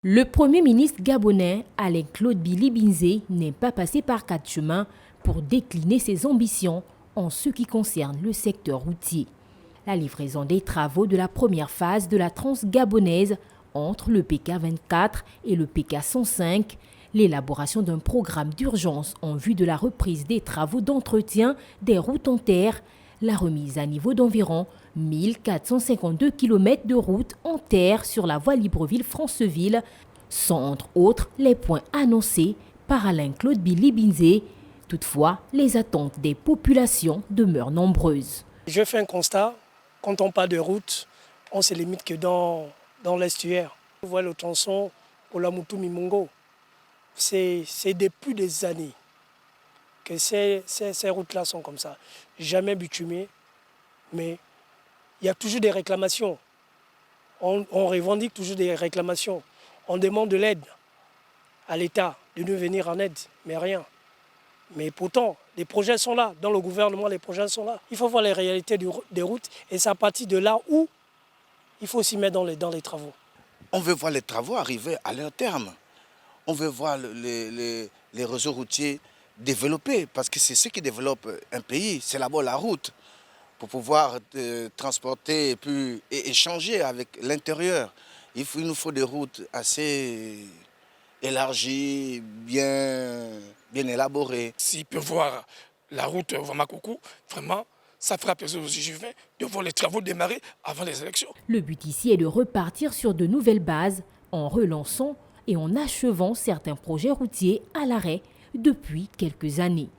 Le Premier ministre gabonais, Alain Claude Billy n'est pas passé par quatre chemins pour décliner ses ambitions en ce qui concerne le secteur routier. La livraison des travaux de la première phase de la transe gabonaise entre le PK 24 et le PK 105, l'élaboration d'un programme d'urgence en vue de la reprise des travaux d'entretien des routes en terre, la remise à niveau d'environ 1452 km de routes en terre sur la voie Libreville-Franceville sont entre autres les points annoncés par Alain Claude Billy. Toutefois, les attentes des populations demeurent nombreuses. Je fais un constat, quand on parle de route, on se limite que dans l'estuaire. On voit le tronçon pour la Moutou-Mimongo. C'est depuis des années que ces routes-là sont comme ça. Jamais bitumées, mais il y a toujours des réclamations. On revendique toujours des réclamations. On demande de l'aide à l'État de nous venir en aide, mais rien. Mais pourtant, les projets sont là. Dans le gouvernement, les projets sont là. Il faut voir les réalités des routes et c'est à partir de là où il faut s'y mettre dans les travaux. On veut voir les travaux arriver à leur terme. On veut voir les réseaux routiers développés parce que c'est ce qui développe un pays. C'est d'abord la route pour pouvoir transporter et échanger avec l'intérieur. Il nous faut des routes assez élargies, bien élaborées. S'il peut voir la route Wamakoku, vraiment, ça fera plaisir aux Juvins de voir les travaux démarrer avant les élections. Le but ici est de repartir sur de nouvelles bases en relançant et en achevant certains projets routiers à l'arrêt depuis quelques années.